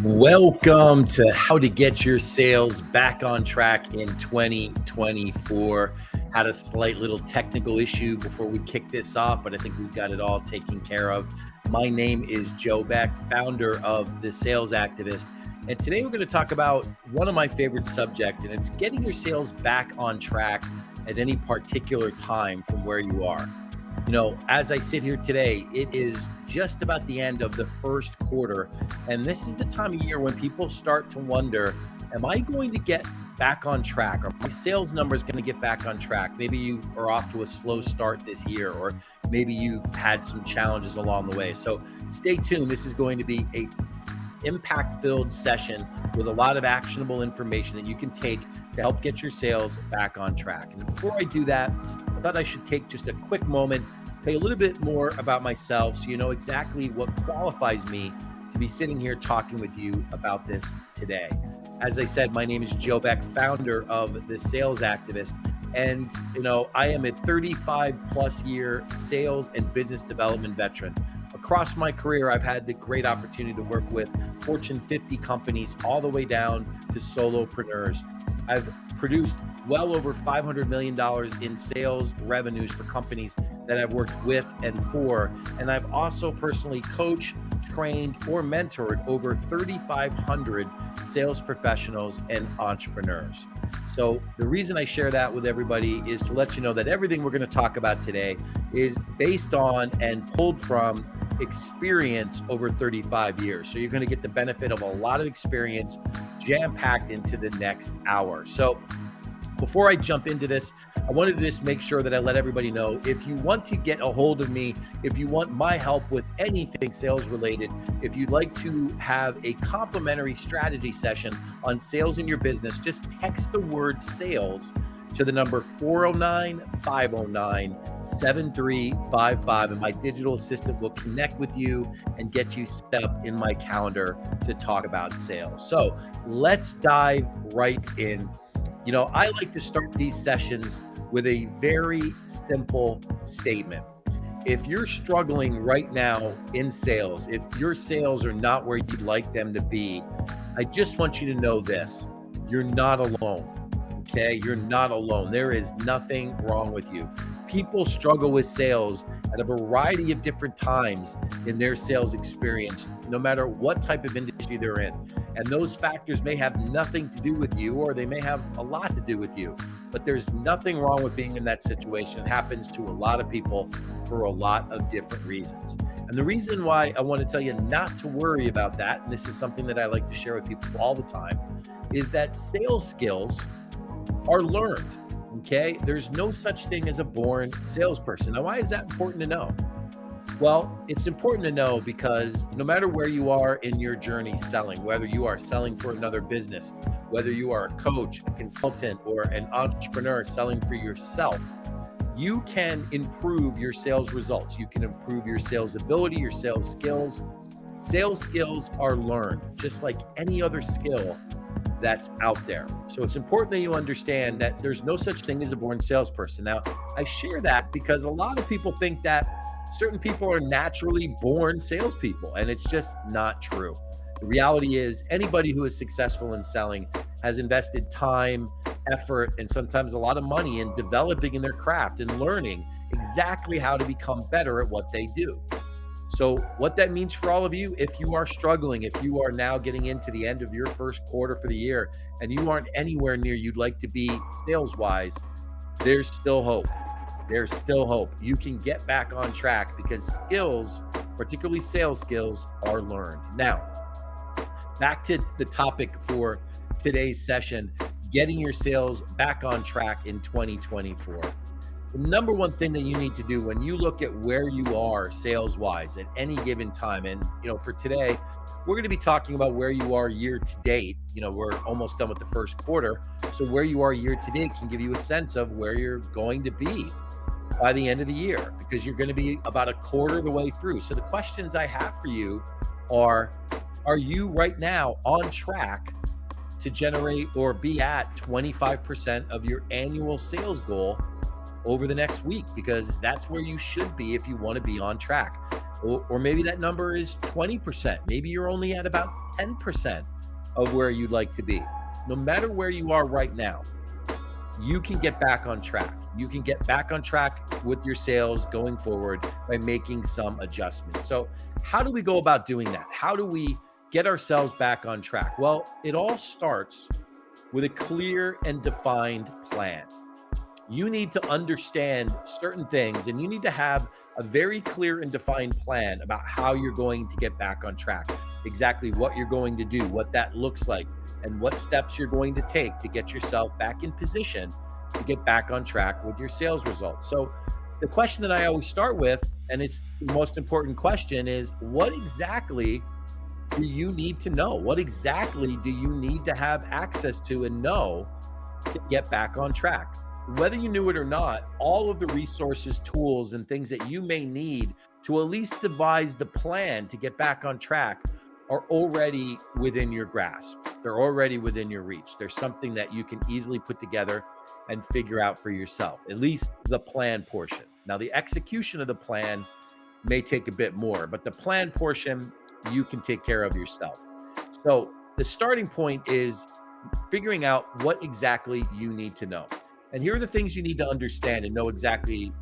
Welcome to How to Get Your Sales Back on Track in 2024. Had a slight little technical issue before we kick this off, but I think we've got it all taken care of. My name is Joe Beck, founder of The Sales Activist. And today we're going to talk about one of my favorite subjects, and it's getting your sales back on track at any particular time from where you are. You know, as I sit here today, it is just about the end of the first quarter. And this is the time of year when people start to wonder, am I going to get back on track? Are my sales numbers going to get back on track? Maybe you are off to a slow start this year, or maybe you've had some challenges along the way. So stay tuned. This is going to be a impact-filled session with a lot of actionable information that you can take to help get your sales back on track. And before I do that, I thought I should take just a quick moment, tell you a little bit more about myself so you know exactly what qualifies me to be sitting here talking with you about this today. As I said, my name is Joe Beck, founder of The Sales Activist. And, you know, I am a 35 plus year sales and business development veteran. Across my career, I've had the great opportunity to work with Fortune 50 companies all the way down to solopreneurs. I've produced well over $500 million in sales revenues for companies that I've worked with and for. And I've also personally coached, trained, or mentored over 3,500 sales professionals and entrepreneurs. So the reason I share that with everybody is to let you know that everything we're going to talk about today is based on and pulled from experience over 35 years. So you're going to get the benefit of a lot of experience jam-packed into the next hour. So before I jump into this, I wanted to just make sure that I let everybody know, if you want to get a hold of me, if you want my help with anything sales related, if you'd like to have a complimentary strategy session on sales in your business, just text the word sales to the number 409-509-7355, and my digital assistant will connect with you and get you set up in my calendar to talk about sales. So let's dive right in. You know, I like to start these sessions with a very simple statement. If you're struggling right now in sales, if your sales are not where you'd like them to be, I just want you to know this: you're not alone. Okay, you're not alone. There is nothing wrong with you. People struggle with sales at a variety of different times in their sales experience, no matter what type of industry they're in. And those factors may have nothing to do with you, or they may have a lot to do with you. But there's nothing wrong with being in that situation. It happens to a lot of people for a lot of different reasons. And the reason why I want to tell you not to worry about that, and this is something that I like to share with people all the time, is that sales skills are learned. Okay, there's no such thing as a born salesperson. Now, why is that important to know? Well, it's important to know because no matter where you are in your journey selling, whether you are selling for another business, whether you are a coach, a consultant, or an entrepreneur selling for yourself, you can improve your sales results. You can improve your sales ability, your sales skills. Sales skills are learned, just like any other skill that's out there. So it's important that you understand that there's no such thing as a born salesperson. Now, I share that because a lot of people think that certain people are naturally born salespeople, and it's just not true. The reality is anybody who is successful in selling has invested time, effort, and sometimes a lot of money in developing in their craft and learning exactly how to become better at what they do. So what that means for all of you, if you are struggling, if you are now getting into the end of your first quarter for the year and you aren't anywhere near you'd like to be sales-wise, there's still hope. There's still hope. You can get back on track because skills, particularly sales skills, are learned. Now, back to the topic for today's session, getting your sales back on track in 2024. The number one thing that you need to do when you look at where you are sales-wise at any given time, and you know, for today, we're going to be talking about where you are year to date. You know, we're almost done with the first quarter. So where you are year to date can give you a sense of where you're going to be by the end of the year, because you're going to be about a quarter of the way through. So the questions I have for you are you right now on track to generate or be at 25% of your annual sales goal over the next week? Because that's where you should be if you want to be on track. or maybe that number is 20%. Maybe you're only at about 10% of where you'd like to be. No matter where you are right now, you can get back on track. You can get back on track with your sales going forward by making some adjustments. So how do we go about doing that? How do we get ourselves back on track? Well, it all starts with a clear and defined plan. You need to understand certain things, and you need to have a very clear and defined plan about how you're going to get back on track, exactly what you're going to do, what that looks like, and what steps you're going to take to get yourself back in position to get back on track with your sales results. So the question that I always start with, and it's the most important question, is what exactly do you need to know? What exactly do you need to have access to and know to get back on track? Whether you knew it or not, all of the resources, tools, and things that you may need to at least devise the plan to get back on track are already within your grasp. They're already within your reach. There's something that you can easily put together and figure out for yourself, at least the plan portion. Now, the execution of the plan may take a bit more, but the plan portion you can take care of yourself. So the starting point is figuring out what exactly you need to know. And here are the things you need to understand and know exactly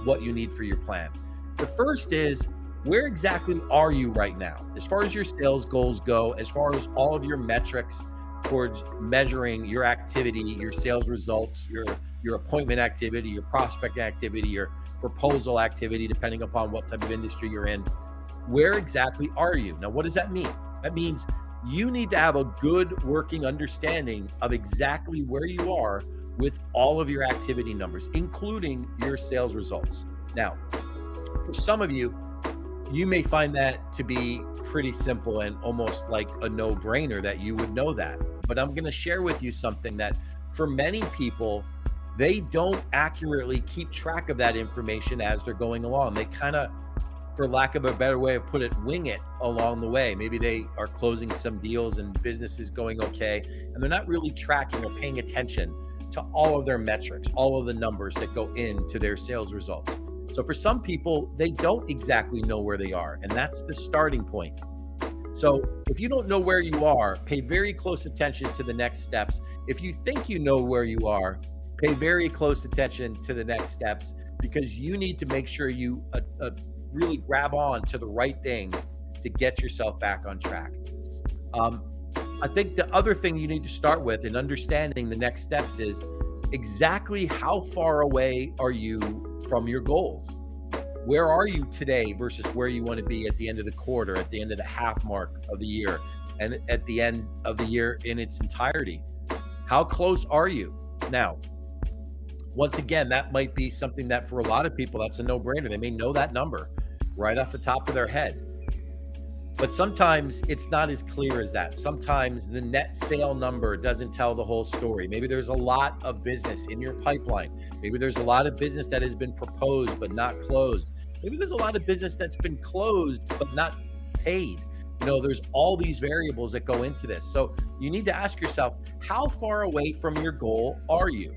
what you need for your plan. The first is, where exactly are you right now? As far as your sales goals go, as far as all of your metrics towards measuring your activity, your sales results, your appointment activity, your prospect activity, your proposal activity, depending upon what type of industry you're in, where exactly are you? Now, what does that mean? That means you need to have a good working understanding of exactly where you are with all of your activity numbers, including your sales results. Now, for some of you, you may find that to be pretty simple and almost like a no-brainer that you would know that. But I'm going to share with you something that for many people, they don't accurately keep track of that information as they're going along. They kind of, for lack of a better way of put it, wing it along the way. Maybe they are closing some deals and business is going okay, and they're not really tracking or paying attention to all of their metrics, all of the numbers that go into their sales results. So for some people, they don't exactly know where they are, and that's the starting point. So if you don't know where you are, pay very close attention to the next steps. If you think you know where you are, pay very close attention to the next steps, because you need to make sure you really grab on to the right things to get yourself back on track. I think the other thing you need to start with in understanding the next steps is exactly how far away are you from your goals? Where are you today versus where you want to be at the end of the quarter, at the end of the half mark of the year, and at the end of the year in its entirety? How close are you? Now, once again, that might be something that for a lot of people, that's a no-brainer. They may know that number right off the top of their head. But sometimes it's not as clear as that. Sometimes the net sale number doesn't tell the whole story. Maybe there's a lot of business in your pipeline. Maybe there's a lot of business that has been proposed but not closed. Maybe there's a lot of business that's been closed but not paid. There's all these variables that go into this. So you need to ask yourself, how far away from your goal are you?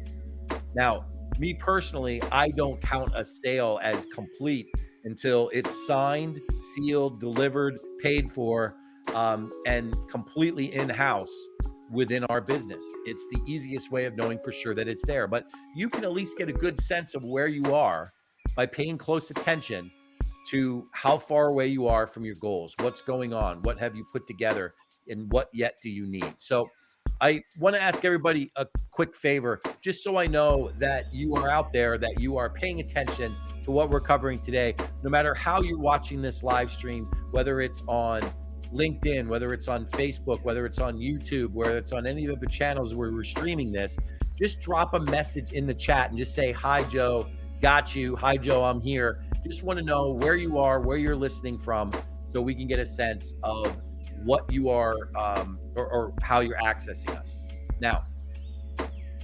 Now, me personally, I don't count a sale as complete until it's signed, sealed, delivered, paid for, and completely in-house within our business. It's the easiest way of knowing for sure that it's there. But you can at least get a good sense of where you are by paying close attention to how far away you are from your goals, what's going on, what have you put together, and what yet do you need. So I want to ask everybody a quick favor, just so I know that you are out there, that you are paying attention to what we're covering today, no matter how you're watching this live stream, whether it's on LinkedIn, whether it's on Facebook, whether it's on YouTube, whether it's on any of the channels where we're streaming this, just drop a message in the chat and just say, "Hi, Joe, got you. Hi, Joe, I'm here." Just want to know where you are, where you're listening from, so we can get a sense of what you are or how you're accessing us. Now,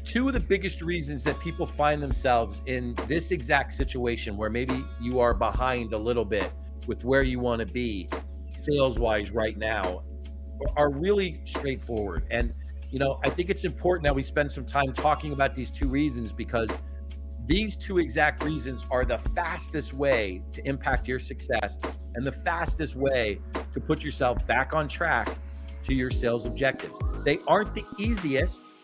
two of the biggest reasons that people find themselves in this exact situation where maybe you are behind a little bit with where you want to be sales-wise right now are really straightforward. And, I think it's important that we spend some time talking about these two reasons, because These two exact reasons are the fastest way to impact your success and the fastest way to put yourself back on track to your sales objectives. They aren't the easiest,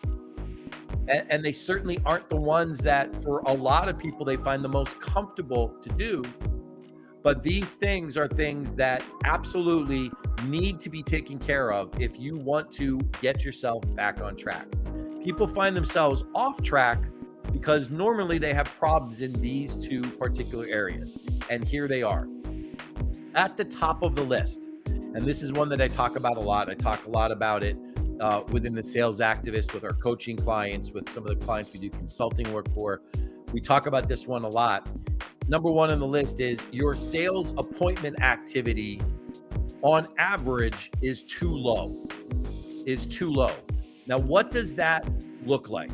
and they certainly aren't the ones that for a lot of people they find the most comfortable to do. But these things are things that absolutely need to be taken care of if you want to get yourself back on track. People find themselves off track because normally they have problems in these two particular areas. And here they are. At the top of the list, and this is one that I talk about a lot. I talk a lot about it within the Sales Activist with our coaching clients, with some of the clients we do consulting work for. We talk about this one a lot. Number one on the list is your sales appointment activity on average is too low. Now, what does that look like?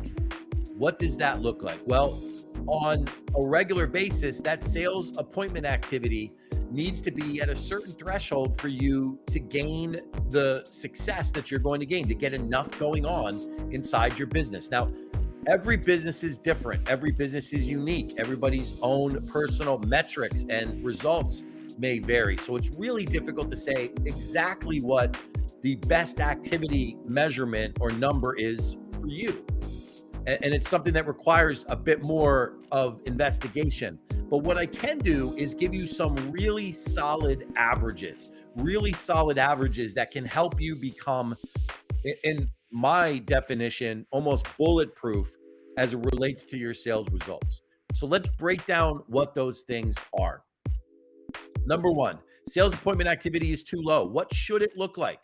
Well, on a regular basis, that sales appointment activity needs to be at a certain threshold for you to gain the success that you're going to gain, to get enough going on inside your business. Now, every business is different. Every business is unique. Everybody's own personal metrics and results may vary. So it's really difficult to say exactly what the best activity measurement or number is for you. And it's something that requires a bit more of investigation. But what I can do is give you some really solid averages that can help you become, in my definition, almost bulletproof as it relates to your sales results. So let's break down what those things are. Number one, sales appointment activity is too low. What should it look like?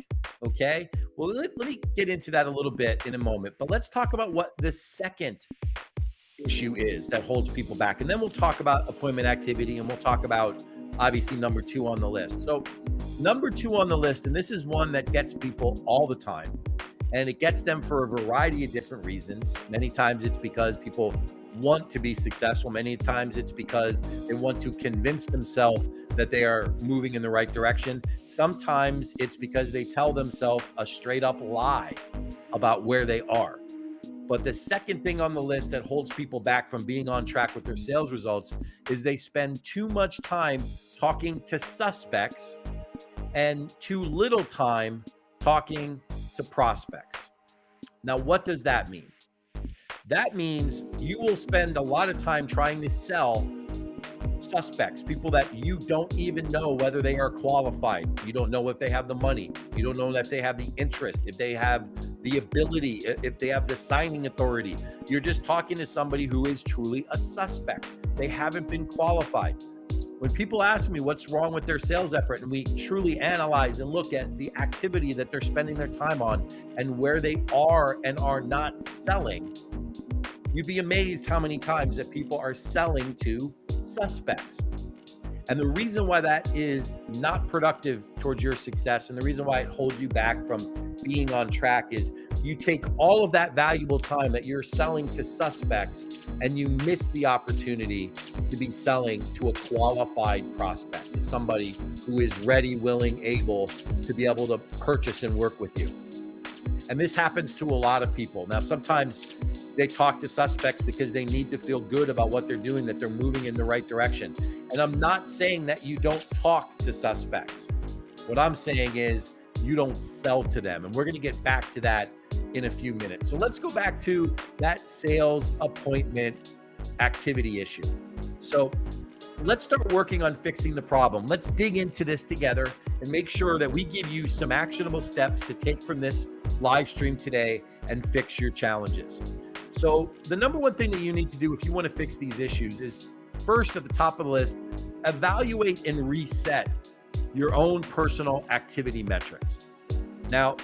Okay. Well, let me get into that a little bit in a moment, but let's talk about what the second issue is that holds people back. And then we'll talk about appointment activity, and we'll talk about obviously number two on the list. So number two on the list, and this is one that gets people all the time, and it gets them for a variety of different reasons. Many times it's because people want to be successful. Many times it's because they want to convince themselves that they are moving in the right direction. Sometimes it's because they tell themselves a straight up lie about where they are. But the second thing on the list that holds people back from being on track with their sales results is they spend too much time talking to suspects and too little time talking to prospects. Now, what does that mean? That means you will spend a lot of time trying to sell suspects, people that you don't even know whether they are qualified. You don't know if they have the money. You don't know if they have the interest, if they have the ability, if they have the signing authority. You're just talking to somebody who is truly a suspect. They haven't been qualified. When people ask me what's wrong with their sales effort, and we truly analyze and look at the activity that they're spending their time on and where they are and are not selling, you'd be amazed how many times that people are selling to suspects. And the reason why that is not productive towards your success, and the reason why it holds you back from being on track, is you take all of that valuable time that you're selling to suspects and you miss the opportunity to be selling to a qualified prospect, to somebody who is ready, willing, able to be able to purchase and work with you. And this happens to a lot of people. Now, sometimes they talk to suspects because they need to feel good about what they're doing, that they're moving in the right direction. And I'm not saying that you don't talk to suspects. What I'm saying is you don't sell to them. And we're going to get back to that in a few minutes. So let's go back to that sales appointment activity issue. So let's start working on fixing the problem. Let's dig into this together and make sure that we give you some actionable steps to take from this live stream today and fix your challenges. So the number one thing that you need to do if you want to fix these issues is, first at the top of the list, evaluate and reset your own personal activity metrics. Now,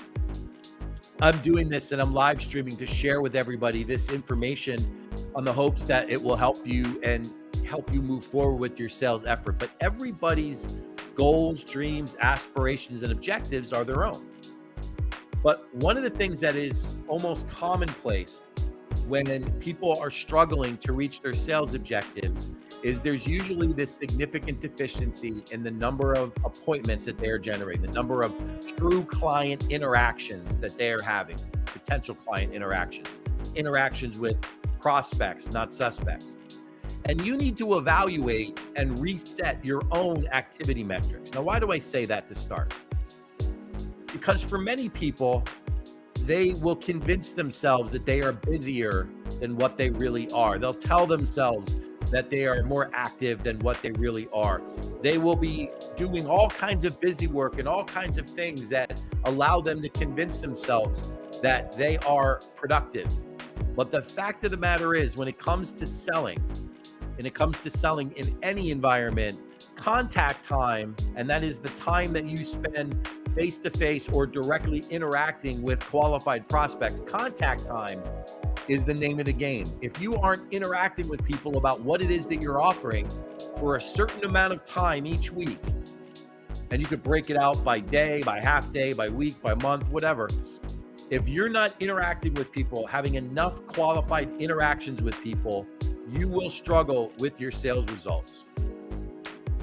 I'm doing this and I'm live streaming to share with everybody this information on the hopes that it will help you and help you move forward with your sales effort. But everybody's goals, dreams, aspirations, and objectives are their own. But one of the things that is almost commonplace when people are struggling to reach their sales objectives is there's usually this significant deficiency in the number of appointments that they're generating, the number of true client interactions that they're having, potential client interactions with prospects, not suspects. And you need to evaluate and reset your own activity metrics. Now, why do I say that to start? Because for many people, they will convince themselves that they are busier than what they really are. They'll tell themselves that they are more active than what they really are. They will be doing all kinds of busy work and all kinds of things that allow them to convince themselves that they are productive. But the fact of the matter is, when it comes to selling, in any environment, contact time, and that is the time that you spend face-to-face or directly interacting with qualified prospects, contact time is the name of the game. If you aren't interacting with people about what it is that you're offering for a certain amount of time each week, and you could break it out by day, by half day, by week, by month, whatever. If you're not interacting with people, having enough qualified interactions with people, you will struggle with your sales results.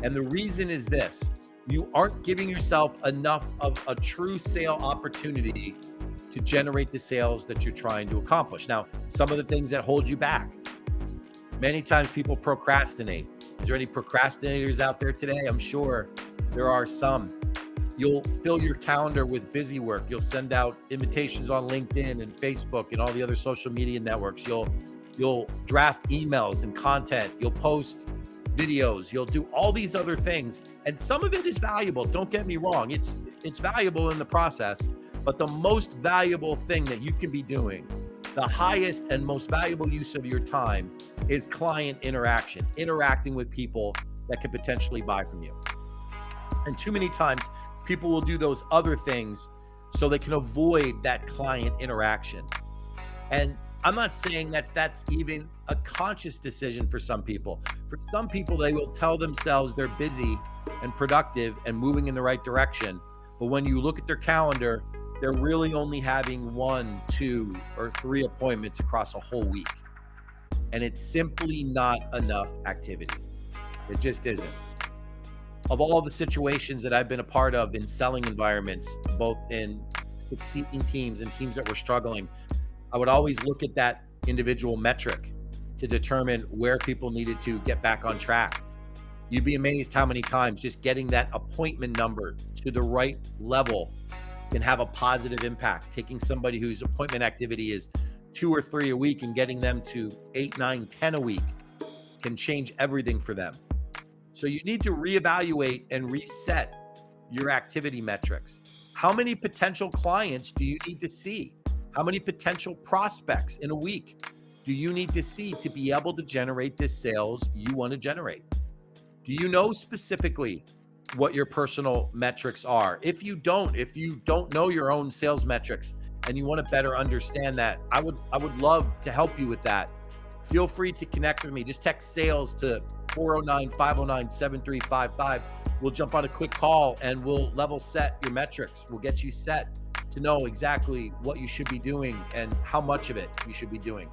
And the reason is this: you aren't giving yourself enough of a true sale opportunity to generate the sales that you're trying to accomplish. Now, some of the things that hold you back. Many times people procrastinate. Is there any procrastinators out there today? I'm sure there are some. You'll fill your calendar with busy work. You'll send out invitations on LinkedIn and Facebook and all the other social media networks. You'll draft emails and content. You'll post videos. You'll do all these other things. And some of it is valuable. Don't get me wrong. It's valuable in the process. But the most valuable thing that you can be doing, the highest and most valuable use of your time, is client interaction, interacting with people that could potentially buy from you. And too many times, people will do those other things so they can avoid that client interaction. And I'm not saying that that's even a conscious decision for some people. For some people, they will tell themselves they're busy and productive and moving in the right direction. But when you look at their calendar, they're really only having 1, 2, or 3 appointments across a whole week. And it's simply not enough activity. It just isn't. Of all the situations that I've been a part of in selling environments, both in succeeding teams and teams that were struggling, I would always look at that individual metric to determine where people needed to get back on track. You'd be amazed how many times just getting that appointment number to the right level can have a positive impact. Taking somebody whose appointment activity is 2 or 3 a week and getting them to 8, 9, 10 a week can change everything for them. So you need to reevaluate and reset your activity metrics. How many potential clients do you need to see? How many potential prospects in a week do you need to see to be able to generate the sales you want to generate? Do you know specifically what your personal metrics are? If you don't know your own sales metrics and you want to better understand that, I would love to help you with that. Feel free to connect with me. Just text sales to 409-509-7355. We'll jump on a quick call and we'll level set your metrics. We'll get you set to know exactly what you should be doing and how much of it you should be doing.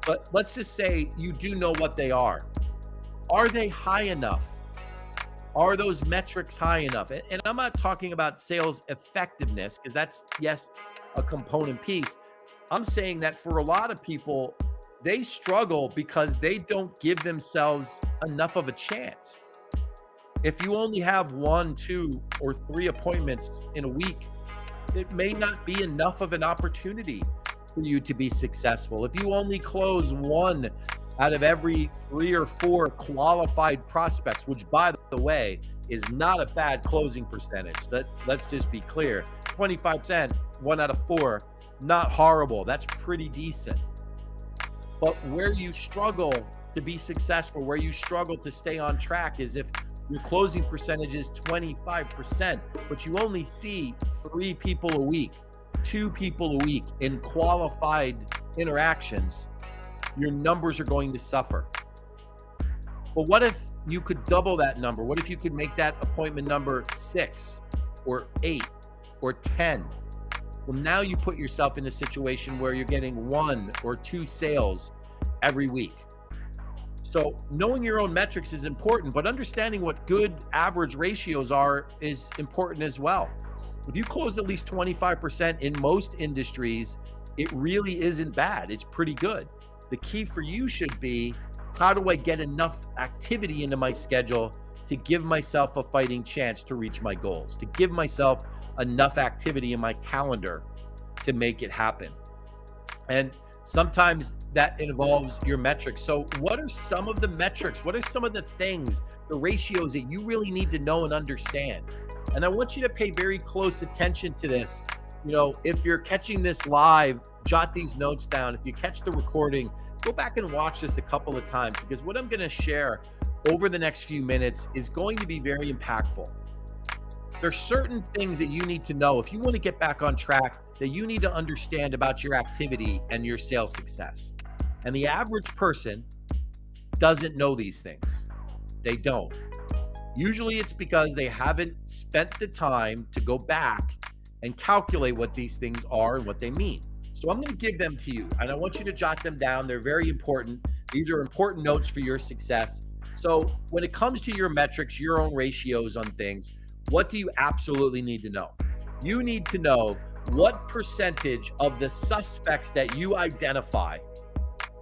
But let's just say you do know what they are. Are they high enough? Are those metrics high enough? And I'm not talking about sales effectiveness, because that's, yes, a component piece. I'm saying that for a lot of people, they struggle because they don't give themselves enough of a chance. If you only have 1, 2, or 3 appointments in a week, it may not be enough of an opportunity for you to be successful. If you only close 1 out of every 3 or 4 qualified prospects, which by the way is not a bad closing percentage. Let's just be clear. 25%, 1 out of 4, not horrible. That's pretty decent. But where you struggle to be successful, where you struggle to stay on track, is if your closing percentage is 25%, but you only see 3 people a week, 2 people a week in qualified interactions, your numbers are going to suffer. But what if you could double that number? What if you could make that appointment number 6 or 8 or 10? Well, now you put yourself in a situation where you're getting 1 or 2 sales every week. So knowing your own metrics is important, but understanding what good average ratios are is important as well. If you close at least 25% in most industries, it really isn't bad. It's pretty good. The key for you should be how do I get enough activity into my schedule to give myself a fighting chance to reach my goals, to give myself enough activity in my calendar to make it happen? And sometimes that involves your metrics. So what are some of the metrics? What are some of the things, the ratios that you really need to know and understand? And I want you to pay very close attention to this. If you're catching this live, jot these notes down. If you catch the recording, go back and watch this a couple of times, because what I'm going to share over the next few minutes is going to be very impactful. There's certain things that you need to know if you want to get back on track, that you need to understand about your activity and your sales success. And the average person doesn't know these things. They don't. Usually it's because they haven't spent the time to go back and calculate what these things are and what they mean. So I'm going to give them to you, and I want you to jot them down. They're very important. These are important notes for your success. So when it comes to your metrics, your own ratios on things, what do you absolutely need to know? You need to know what percentage of the suspects that you identify,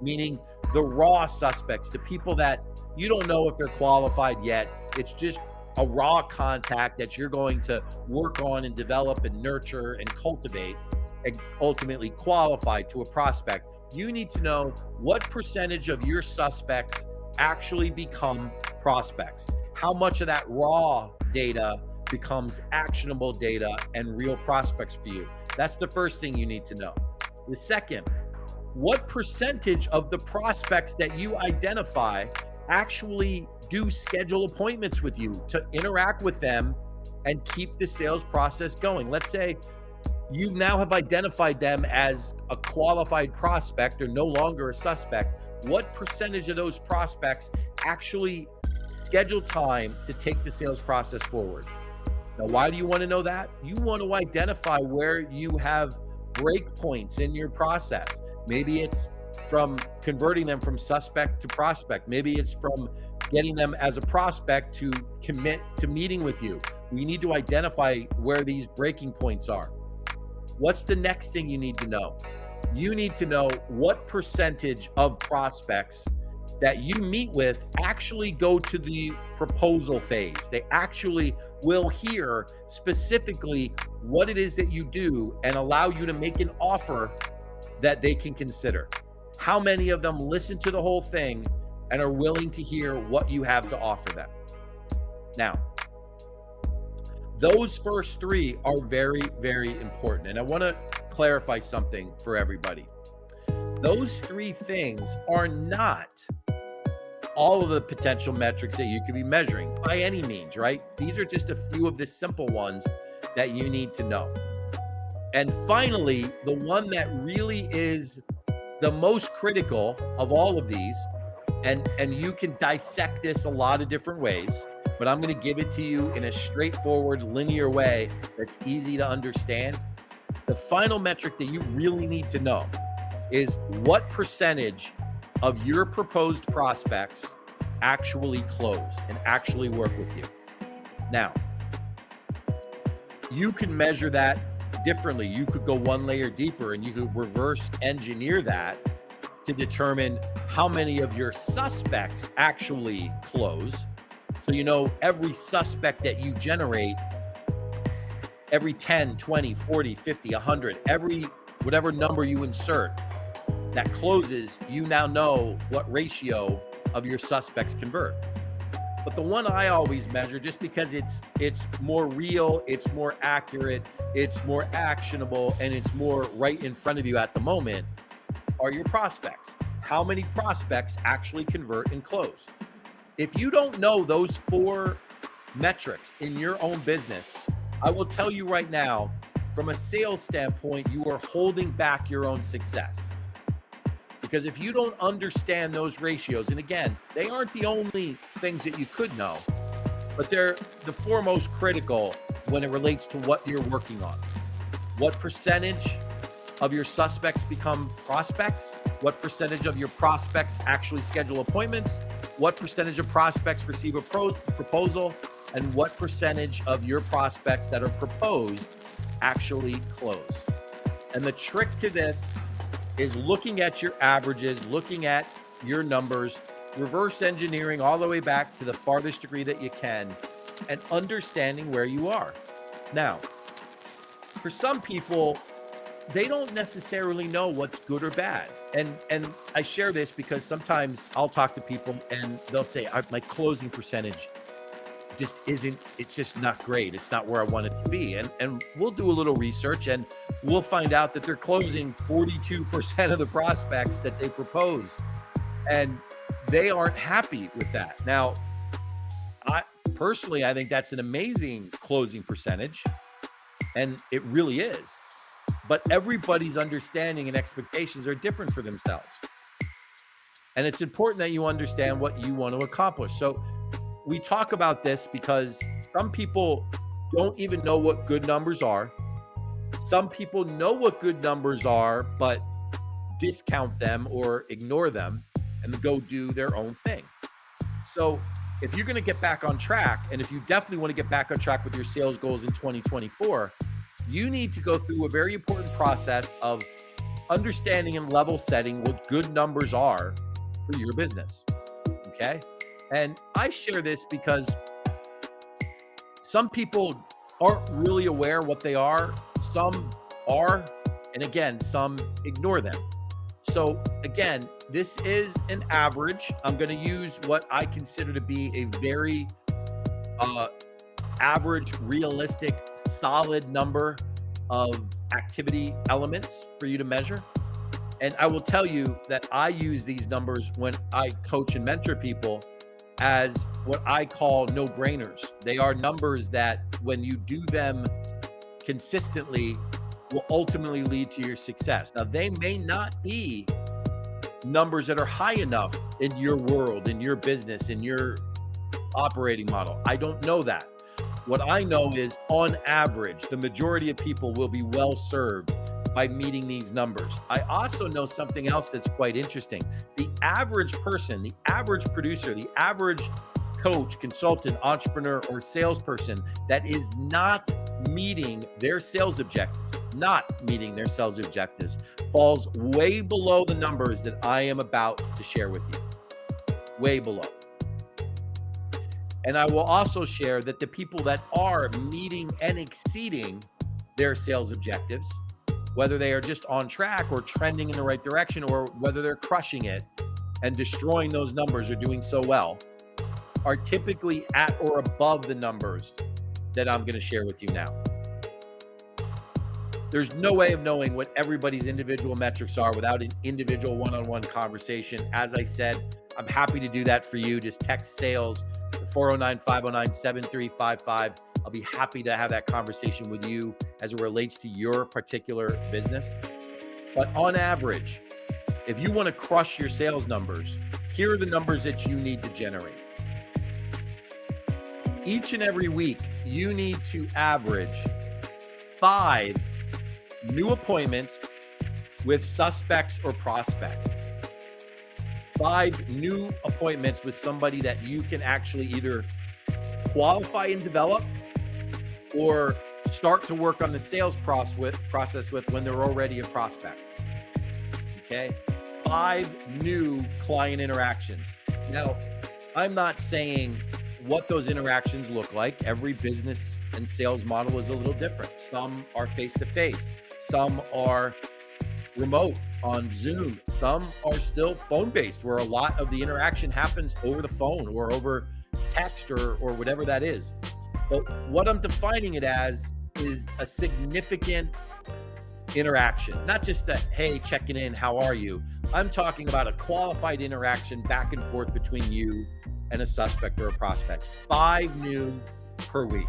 meaning the raw suspects, the people that you don't know if they're qualified yet, it's just a raw contact that you're going to work on and develop and nurture and cultivate and ultimately qualify to a prospect. You need to know what percentage of your suspects actually become prospects. How much of that raw data becomes actionable data and real prospects for you? That's the first thing you need to know. The second, what percentage of the prospects that you identify actually do schedule appointments with you to interact with them and keep the sales process going? Let's say you now have identified them as a qualified prospect or no longer a suspect. What percentage of those prospects actually schedule time to take the sales process forward? Now, why do you want to know that? You want to identify where you have break points in your process. Maybe it's from converting them from suspect to prospect. Maybe it's from getting them as a prospect to commit to meeting with you. We need to identify where these breaking points are. What's the next thing you need to know? You need to know what percentage of prospects that you meet with actually go to the proposal phase. They actually will hear specifically what it is that you do and allow you to make an offer that they can consider. How many of them listen to the whole thing and are willing to hear what you have to offer them? Now, those first three are very, very important. And I want to clarify something for everybody. Those three things are not all of the potential metrics that you could be measuring by any means, right? These are just a few of the simple ones that you need to know. And finally, the one that really is the most critical of all of these, and you can dissect this a lot of different ways, but I'm going to give it to you in a straightforward, linear way that's easy to understand. The final metric that you really need to know is what percentage of your proposed prospects actually close and actually work with you. Now, you can measure that differently. You could go one layer deeper and you could reverse engineer that to determine how many of your suspects actually close. So you know every suspect that you generate, every 10, 20, 40, 50, 100, every whatever number you insert that closes, you now know what ratio of your suspects convert. But the one I always measure, just because it's more real, it's more accurate, it's more actionable, and it's more right in front of you at the moment, are your prospects. How many prospects actually convert and close? If you don't know those four metrics in your own business, I will tell you right now, from a sales standpoint, you are holding back your own success. Because if you don't understand those ratios, and again, they aren't the only things that you could know, but they're the foremost critical when it relates to what you're working on. What percentage of your suspects become prospects? What percentage of your prospects actually schedule appointments? What percentage of prospects receive a proposal? And what percentage of your prospects that are proposed actually close? And the trick to this is looking at your averages, looking at your numbers, reverse engineering all the way back to the farthest degree that you can and understanding where you are. Now, for some people, they don't necessarily know what's good or bad. And I share this because sometimes I'll talk to people and they'll say, my closing percentage just isn't, it's just not great. It's not where I want it to be. And we'll do a little research and we'll find out that they're closing 42% of the prospects that they propose. And they aren't happy with that. Now, I think that's an amazing closing percentage. And it really is. But everybody's understanding and expectations are different for themselves. And it's important that you understand what you want to accomplish. So we talk about this because some people don't even know what good numbers are. Some people know what good numbers are, but discount them or ignore them and go do their own thing. So if you're going to get back on track, and if you definitely want to get back on track with your sales goals in 2024, you need to go through a very important process of understanding and level setting what good numbers are for your business. Okay. And I share this because some people aren't really aware what they are. Some are, and again, some ignore them. So again, this is an average. I'm going to use what I consider to be a very average, realistic, solid number of activity elements for you to measure. And I will tell you that I use these numbers when I coach and mentor people as what I call no-brainers. They are numbers that when you do them consistently will ultimately lead to your success. Now, they may not be numbers that are high enough in your world, in your business, in your operating model. I don't know that. What I know is, on average, the majority of people will be well served by meeting these numbers. I also know something else that's quite interesting. The average person, the average producer, the average coach, consultant, entrepreneur, or salesperson that is not meeting their sales objectives, falls way below the numbers that I am about to share with you. Way below. And I will also share that the people that are meeting and exceeding their sales objectives, whether they are just on track or trending in the right direction, or whether they're crushing it and destroying those numbers or doing so well, are typically at or above the numbers that I'm going to share with you now. There's no way of knowing what everybody's individual metrics are without an individual one-on-one conversation. As I said, I'm happy to do that for you. Just text sales to 409-509-7355. I'll be happy to have that conversation with you as it relates to your particular business. But on average, if you want to crush your sales numbers, here are the numbers that you need to generate. Each and every week, you need to average 5 new appointments with suspects or prospects. 5 new appointments with somebody that you can actually either qualify and develop or start to work on the sales process with when they're already a prospect. Okay? 5 new client interactions. Now, I'm not saying what those interactions look like. Every business and sales model is a little different. Some are face-to-face. Some are remote on Zoom. Some are still phone-based, where a lot of the interaction happens over the phone or over text or whatever that is. But what I'm defining it as is a significant interaction, not just a, hey, checking in, how are you? I'm talking about a qualified interaction back and forth between you and a suspect or a prospect. 5 new per week.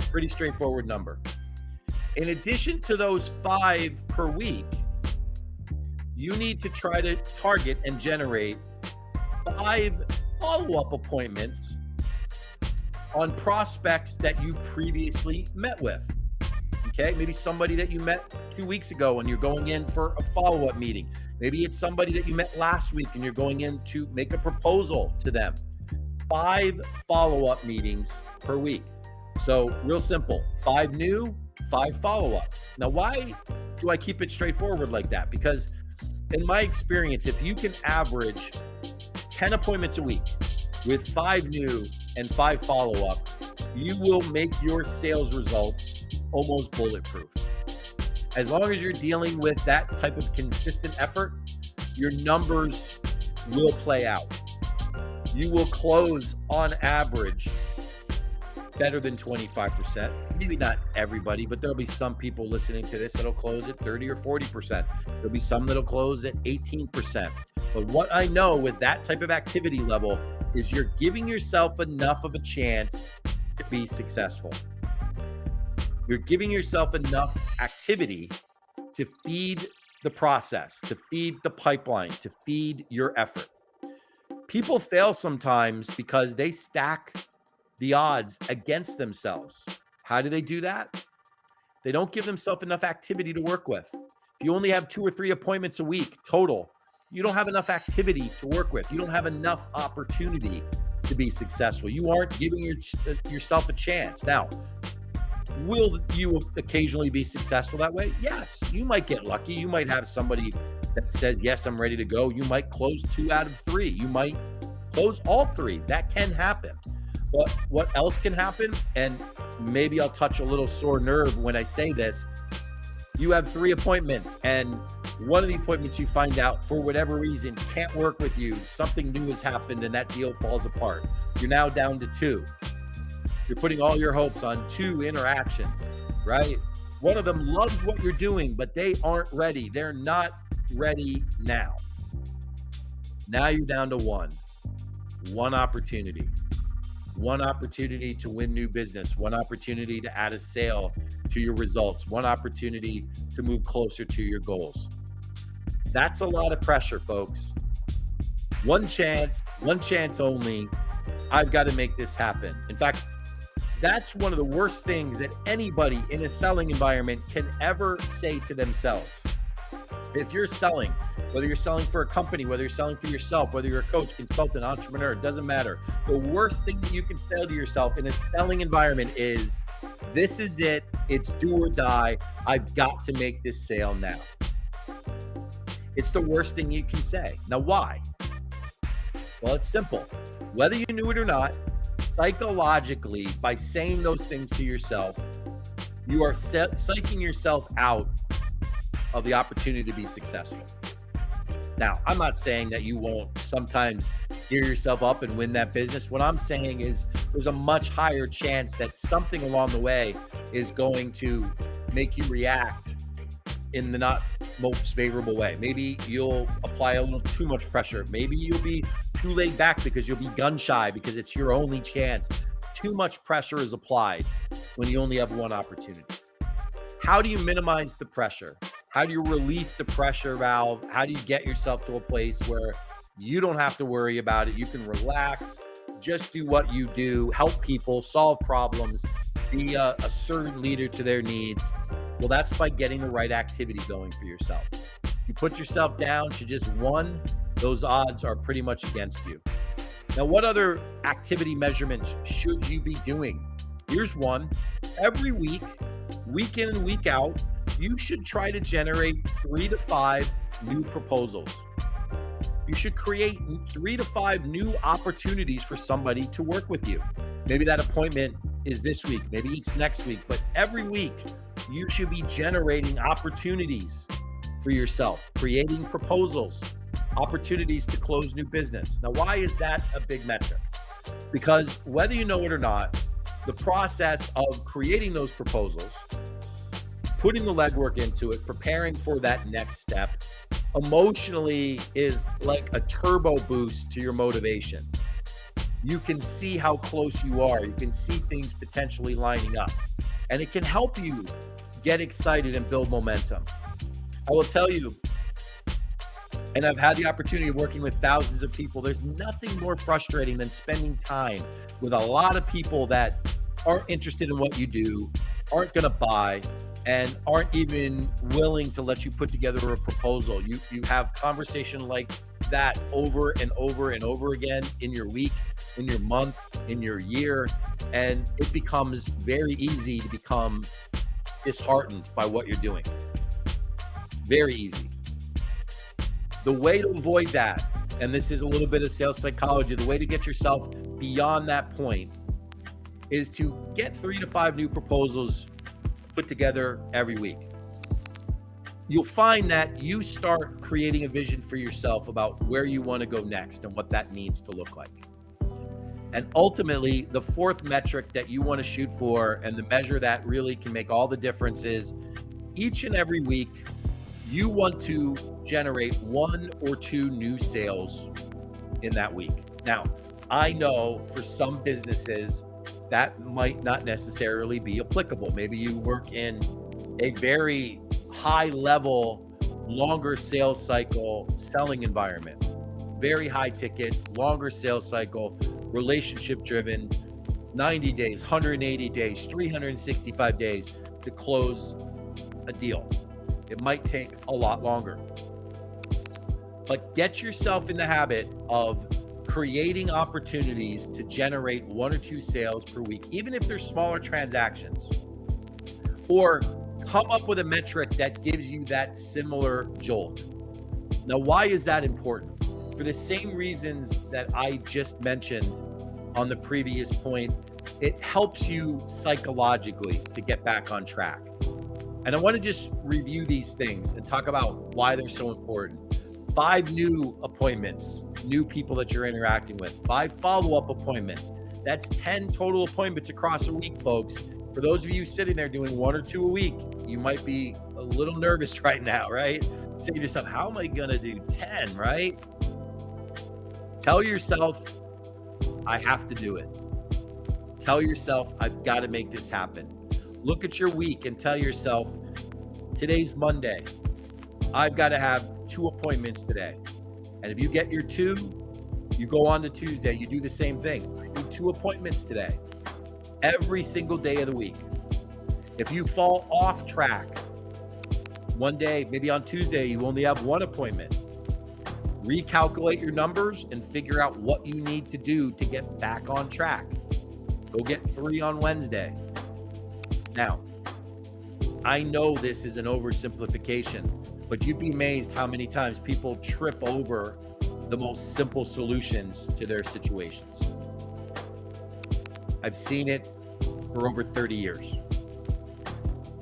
Pretty straightforward number. In addition to those 5 per week, you need to try to target and generate 5 follow-up appointments on prospects that you previously met with. Okay, maybe somebody that you met 2 weeks ago and you're going in for a follow-up meeting. Maybe it's somebody that you met last week and you're going in to make a proposal to them. 5 follow-up meetings per week. So real simple, 5 new, 5 follow-up. Now, why do I keep it straightforward like that? Because in my experience, if you can average 10 appointments a week with 5 new and 5 follow-up, you will make your sales results almost bulletproof. As long as you're dealing with that type of consistent effort, your numbers will play out. You will close on average better than 25%. Maybe not everybody, but there'll be some people listening to this that'll close at 30 or 40%. There'll be some that'll close at 18%. But what I know with that type of activity level is you're giving yourself enough of a chance to be successful. You're giving yourself enough activity to feed the process, to feed the pipeline, to feed your effort. People fail sometimes because they stack the odds against themselves. How do they do that? They don't give themselves enough activity to work with. If you only have 2 or 3 appointments a week total, you don't have enough activity to work with. You don't have enough opportunity to be successful. You aren't giving yourself a chance. Now, will you occasionally be successful that way? Yes, you might get lucky. You might have somebody that says, yes, I'm ready to go. You might close 2 out of 3. You might close all 3. That can happen. But what else can happen? And maybe I'll touch a little sore nerve when I say this. You have 3 appointments and one of the appointments you find out for whatever reason can't work with you. Something new has happened and that deal falls apart. You're now down to 2. You're putting all your hopes on 2 interactions, right? One of them loves what you're doing, but they aren't ready. They're not ready now. Now you're down to 1. 1 opportunity. 1 opportunity to win new business. 1 opportunity to add a sale to your results. 1 opportunity to move closer to your goals. That's a lot of pressure, folks. 1 chance only. I've got to make this happen. In fact, that's one of the worst things that anybody in a selling environment can ever say to themselves. If you're selling, whether you're selling for a company, whether you're selling for yourself, whether you're a coach, consultant, entrepreneur, it doesn't matter. The worst thing that you can say to yourself in a selling environment is, this is it. It's do or die. I've got to make this sale now. It's the worst thing you can say. Now, why? Well, it's simple. Whether you knew it or not, psychologically, by saying those things to yourself, you are psyching yourself out of the opportunity to be successful. Now, I'm not saying that you won't sometimes gear yourself up and win that business. What I'm saying is there's a much higher chance that something along the way is going to make you react in the not most favorable way. Maybe you'll apply a little too much pressure. Maybe you'll be too laid back because you'll be gun shy because it's your only chance. Too much pressure is applied when you only have 1 opportunity. How do you minimize the pressure? How do you relieve the pressure valve? How do you get yourself to a place where you don't have to worry about it? You can relax, just do what you do, help people, solve problems, be a servant leader to their needs. Well, that's by getting the right activity going for yourself. You put yourself down to just 1, those odds are pretty much against you. Now, what other activity measurements should you be doing? Here's one. Every week, week in and week out, you should try to generate 3 to 5 new proposals. You should create 3 to 5 new opportunities for somebody to work with you. Maybe that appointment is this week, maybe it's next week, but every week you should be generating opportunities for yourself, creating proposals, opportunities to close new business. Now, why is that a big metric? Because whether you know it or not, the process of creating those proposals, putting the legwork into it, preparing for that next step, emotionally is like a turbo boost to your motivation. You can see how close you are. You can see things potentially lining up. And it can help you get excited and build momentum. I will tell you, and I've had the opportunity of working with thousands of people, there's nothing more frustrating than spending time with a lot of people that aren't interested in what you do, aren't going to buy, and aren't even willing to let you put together a proposal. You have conversation like that over and over and over again in your week, in your month, in your year, and it becomes very easy to become disheartened by what you're doing. Very easy. The way to avoid that and this is a little bit of sales psychology, the way to get yourself beyond that point is to get 3 to 5 new proposals put together every week. You'll find that you start creating a vision for yourself about where you want to go next and what that needs to look like. And ultimately, the fourth metric that you want to shoot for, and the measure that really can make all the difference, is each and every week, you want to generate 1 or 2 new sales in that week. Now, I know for some businesses, that might not necessarily be applicable. Maybe you work in a very high level, longer sales cycle selling environment, very high ticket, longer sales cycle, relationship driven, 90 days, 180 days, 365 days to close a deal. It might take a lot longer. But get yourself in the habit of creating opportunities to generate 1 or 2 sales per week, even if they're smaller transactions. Or come up with a metric that gives you that similar jolt. Now, why is that important? For the same reasons that I just mentioned on the previous point, it helps you psychologically to get back on track. And I want to just review these things and talk about why they're so important. 5 new appointments, new people that you're interacting with, 5 follow-up appointments. That's 10 total appointments across a week, folks. For those of you sitting there doing 1 or 2 a week, you might be a little nervous right now, right? Say to yourself, how am I going to do 10, right? Tell yourself, I have to do it. Tell yourself, I've got to make this happen. Look at your week and tell yourself, today's Monday. I've got to have 2 appointments today. And if you get your 2, you go on to Tuesday, you do the same thing. I need 2 appointments today. Every single day of the week. If you fall off track, one day, maybe on Tuesday, you only have 1 appointment. Recalculate your numbers and figure out what you need to do to get back on track. Go get 3 on Wednesday. Now, I know this is an oversimplification, but you'd be amazed how many times people trip over the most simple solutions to their situations. I've seen it for over 30 years.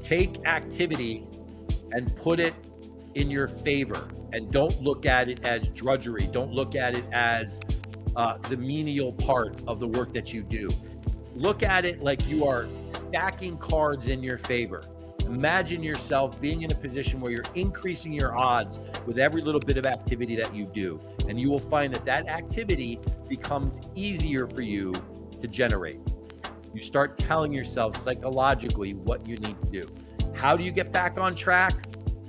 Take activity and put it in your favor, and don't look at it as drudgery. Don't look at it as the menial part of the work that you do. Look at it like you are stacking cards in your favor. Imagine yourself being in a position where you're increasing your odds with every little bit of activity that you do. And you will find that that activity becomes easier for you to generate. You start telling yourself psychologically what you need to do. How do you get back on track?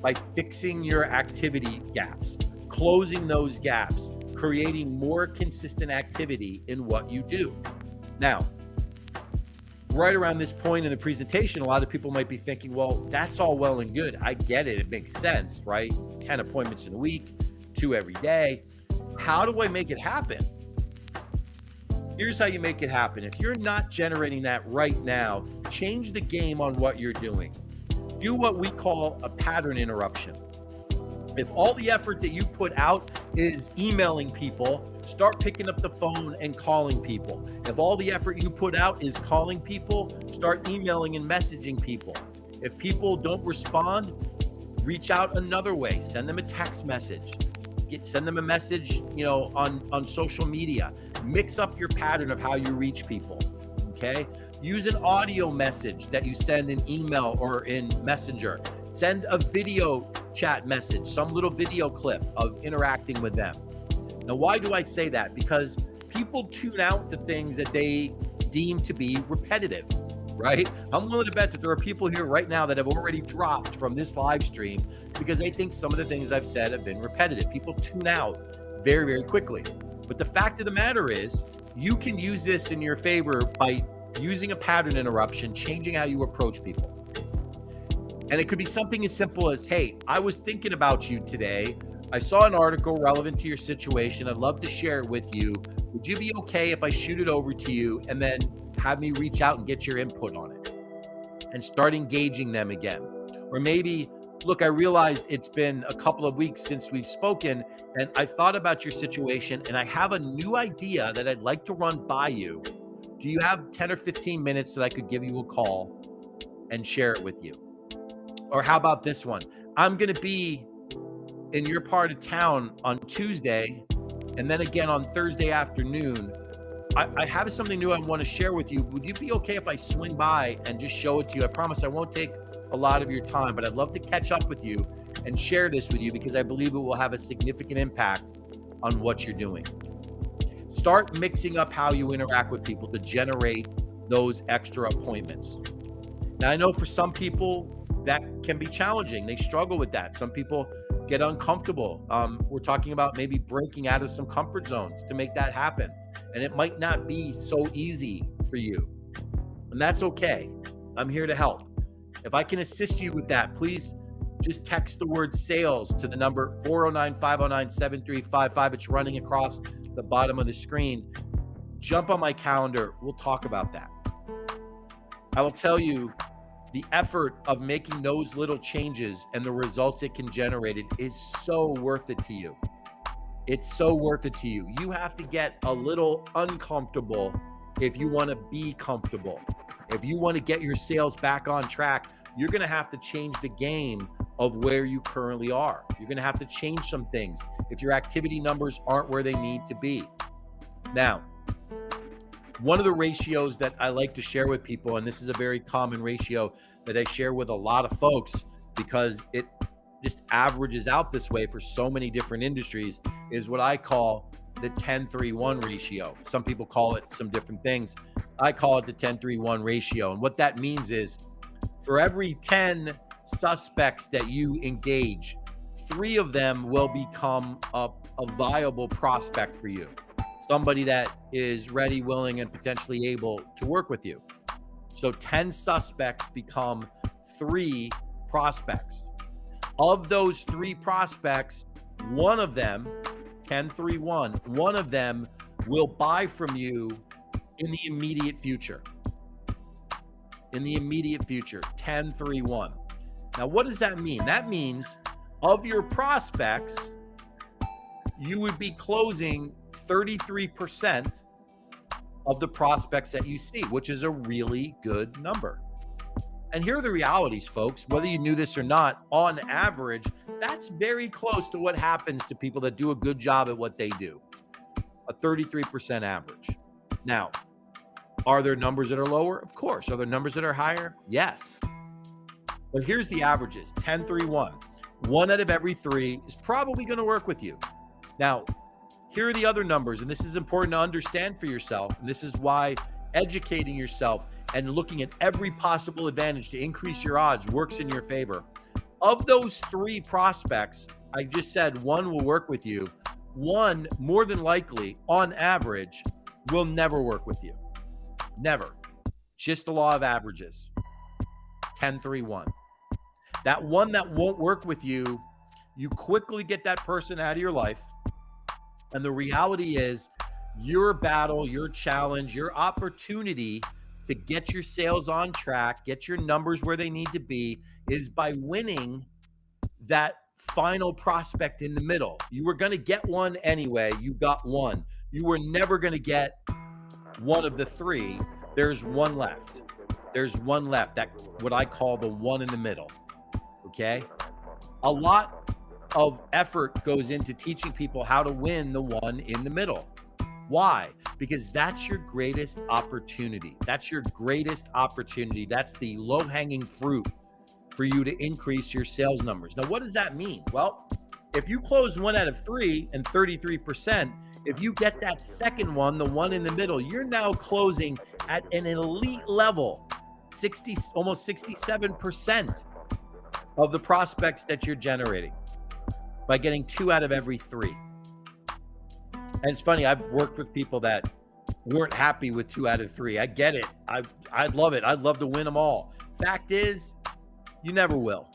By fixing your activity gaps, closing those gaps, creating more consistent activity in what you do. Now, right around this point in the presentation, a lot of people might be thinking, well, that's all well and good. I get it. It makes sense, right? 10 appointments in a week, 2 every day. How do I make it happen? Here's how you make it happen. If you're not generating that right now, change the game on what you're doing. Do what we call a pattern interruption. If all the effort that you put out is emailing people, start picking up the phone and calling people. If all the effort you put out is calling people, start emailing and messaging people. If people don't respond, reach out another way. Send them a text message. Send them a message, on social media. Mix up your pattern of how you reach people. Okay? Use an audio message that you send in email or in Messenger. Send a video chat message, some little video clip of interacting with them. Now, why do I say that? Because people tune out the things that they deem to be repetitive, right? I'm willing to bet that there are people here right now that have already dropped from this live stream because they think some of the things I've said have been repetitive. People tune out very, very quickly. But the fact of the matter is, you can use this in your favor by using a pattern interruption, changing how you approach people. And it could be something as simple as, hey, I was thinking about you today. I saw an article relevant to your situation. I'd love to share it with you. Would you be okay if I shoot it over to you and then have me reach out and get your input on it and start engaging them again? Or maybe Look, I realized it's been a couple of weeks since we've spoken, and I thought about your situation, and I have a new idea that I'd like to run by you. Do you have 10 or 15 minutes that I could give you a call and share it with you? Or how about this one? I'm going to be in your part of town on Tuesday, and then again on Thursday afternoon. I have something new I want to share with you. Would you be okay if I swing by and just show it to you? I promise I won't take a lot of your time, but I'd love to catch up with you and share this with you because I believe it will have a significant impact on what you're doing. Start mixing up how you interact with people to generate those extra appointments. Now, I know for some people that can be challenging. They struggle with that. Some people get uncomfortable. We're talking about maybe breaking out of some comfort zones to make that happen. And it might not be so easy for you. And that's okay. I'm here to help. If I can assist you with that, please just text the word sales to the number 409-509-7355. It's running across the bottom of the screen. Jump on my calendar. We'll talk about that. I will tell you the effort of making those little changes and the results it can generate is so worth it to you. It's so worth it to you. You have to get a little uncomfortable if you want to be comfortable. If you want to get your sales back on track, you're going to have to change the game of where you currently are. You're going to have to change some things if your activity numbers aren't where they need to be. Now, one of the ratios that I like to share with people, and this is a very common ratio that I share with a lot of folks because it just averages out this way for so many different industries, is what I call the 10-3-1 ratio. Some people call it some different things. I call it the 10-3-1 ratio. And what that means is for every 10 suspects that you engage, 3 of them will become a viable prospect for you. Somebody that is ready, willing, and potentially able to work with you. So 10 suspects become 3 prospects. Of those 3 prospects, one of them, 10-3-1, one of them will buy from you in the immediate future. In the immediate future, 10-3-1. Now, what does that mean? That means of your prospects, you would be closing 33% of the prospects that you see, which is a really good number. And here are the realities, folks. Whether you knew this or not, on average, that's very close to what happens to people that do a good job at what they do. A 33% average. Now, are there numbers that are lower? Of course. Are there numbers that are higher? Yes. But here's the averages, 10-3-1. 1 out of every 3 is probably going to work with you. Now, here are the other numbers, and this is important to understand for yourself, and this is why educating yourself and looking at every possible advantage to increase your odds works in your favor. Of those 3 prospects, I just said 1 will work with you. 1, more than likely, on average, will never work with you. Never. Just the law of averages. 10-3-1. That 1 that won't work with you, you quickly get that person out of your life. And the reality is your battle, your challenge, your opportunity to get your sales on track, get your numbers where they need to be, is by winning that final prospect in the middle. You were going to get 1 anyway. You got 1. You were never going to get 1 of the 3. There's 1 left. There's 1 left. That what I call the 1 in the middle. Okay? A lot of effort goes into teaching people how to win the 1 in the middle. Why? Because that's your greatest opportunity. That's your greatest opportunity. That's the low-hanging fruit for you to increase your sales numbers. Now, what does that mean? Well, if you close 1 out of 3 and 33%, if you get that second one, the 1 in the middle, you're now closing at an elite level, almost 67% of the prospects that you're generating by getting 2 out of every 3. And it's funny, I've worked with people that weren't happy with 2 out of 3. I get it. I'd love it. I'd love to win them all. Fact is, you never will.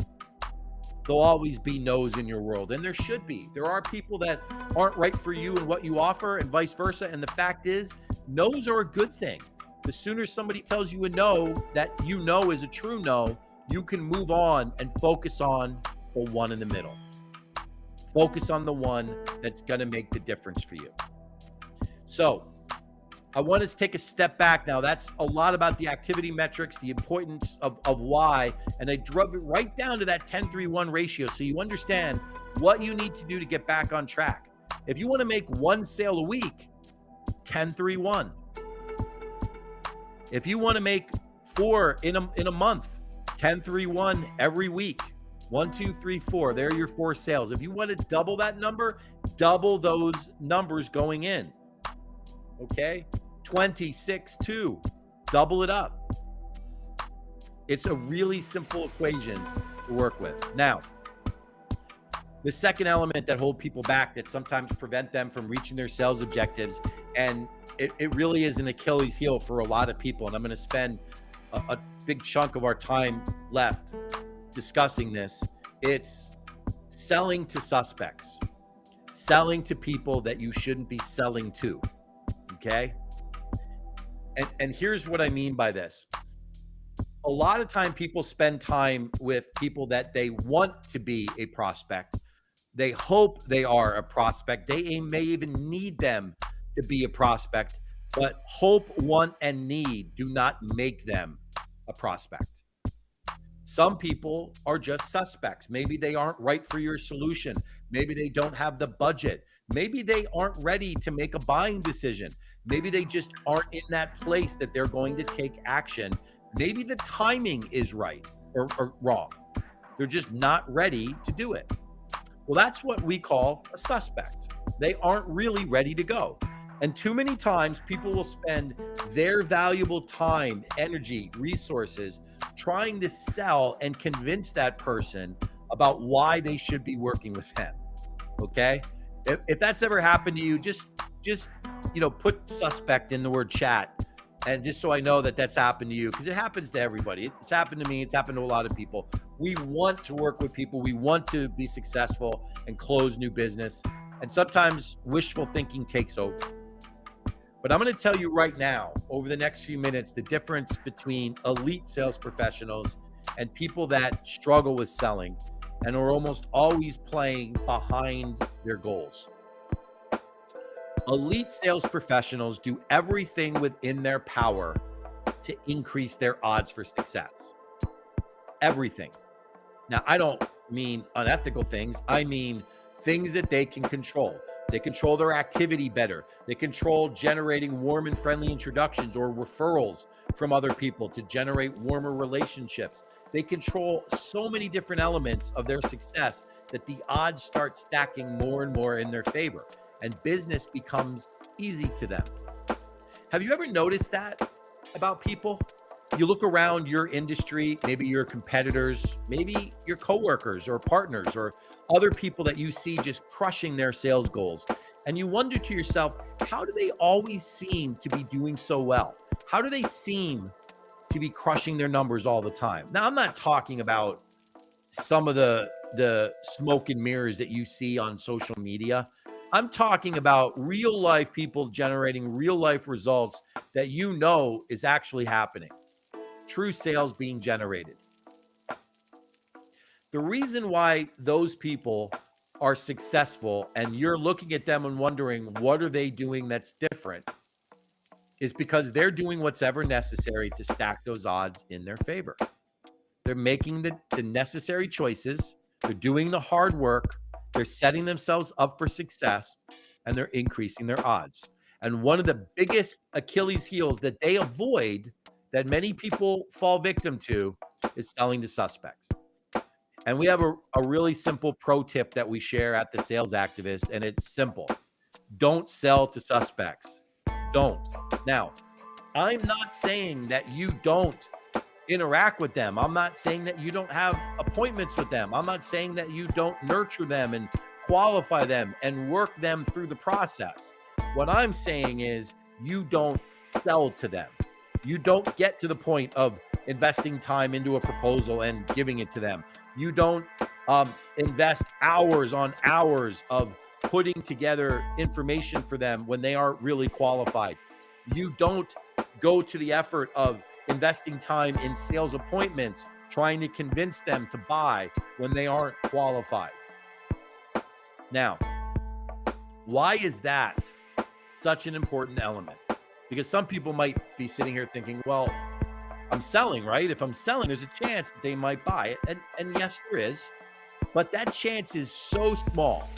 There'll always be no's in your world, and there should be. There are people that aren't right for you and what you offer, and vice versa. And the fact is, no's are a good thing. The sooner somebody tells you a no that you know is a true no, you can move on and focus on the one in the middle. Focus on the one that's going to make the difference for you. So I want to take a step back now. That's a lot about the activity metrics, the importance of why, and I drove it right down to that 10-3-1 ratio so you understand what you need to do to get back on track. If you want to make one sale a week, 10-3-1. If you want to make 4 in a month, 10-3-1 every week. 1, 2, 3, 4. There are your 4 sales. If you want to double that number, double those numbers going in. Okay? 20-6-2. Double it up. It's a really simple equation to work with. Now, the second element that hold people back, that sometimes prevent them from reaching their sales objectives, and it really is an Achilles heel for a lot of people, and I'm going to spend a big chunk of our time left discussing this. It's selling to suspects, selling to people that you shouldn't be selling to. Okay. And here's what I mean by this. A lot of time people spend time with people that they want to be a prospect. They hope they are a prospect. They may even need them to be a prospect, but hope, want, and need do not make them a prospect. Some people are just suspects. Maybe they aren't right for your solution. Maybe they don't have the budget. Maybe they aren't ready to make a buying decision. Maybe they just aren't in that place that they're going to take action. Maybe the timing is right or wrong. They're just not ready to do it. Well, that's what we call a suspect. They aren't really ready to go. And too many times people will spend their valuable time, energy, resources trying to sell and convince that person about why they should be working with them. Okay? If that's ever happened to you, just put suspect in the word chat, and just so I know that that's happened to you, because it happens to everybody. It's happened to me. It's happened to a lot of people. We want to work with people. We want to be successful and close new business. And sometimes wishful thinking takes over. But I'm going to tell you right now, over the next few minutes, the difference between elite sales professionals and people that struggle with selling and are almost always playing behind their goals. Elite sales professionals do everything within their power to increase their odds for success. Everything. Now, I don't mean unethical things. I mean things that they can control. They control their activity better. They control generating warm and friendly introductions or referrals from other people to generate warmer relationships. They control so many different elements of their success that the odds start stacking more and more in their favor, and business becomes easy to them. Have you ever noticed that about people? You look around your industry, maybe your competitors, maybe your coworkers or partners or other people that you see just crushing their sales goals. And you wonder to yourself, how do they always seem to be doing so well? How do they seem to be crushing their numbers all the time? Now, I'm not talking about some of the smoke and mirrors that you see on social media. I'm talking about real life people generating real life results that you know is actually happening. True sales being generated. The reason why those people are successful and you're looking at them and wondering what are they doing that's different is because they're doing what's ever necessary to stack those odds in their favor. They're making the necessary choices. They're doing the hard work. They're setting themselves up for success, and they're increasing their odds. And one of the biggest Achilles heels that they avoid, that many people fall victim to, is selling to suspects. And we have a really simple pro tip that we share at the Sales Activist, and it's simple. Don't sell to suspects. Don't. Now, I'm not saying that you don't interact with them. I'm not saying that you don't have appointments with them. I'm not saying that you don't nurture them and qualify them and work them through the process. What I'm saying is you don't sell to them. You don't get to the point of investing time into a proposal and giving it to them. You don't invest hours on hours of putting together information for them when they aren't really qualified. You don't go to the effort of investing time in sales appointments trying to convince them to buy when they aren't qualified. Now, why is that such an important element? Because some people might be sitting here thinking, well, I'm selling, right? If I'm selling, there's a chance that they might buy it. And yes, there is. But that chance is so small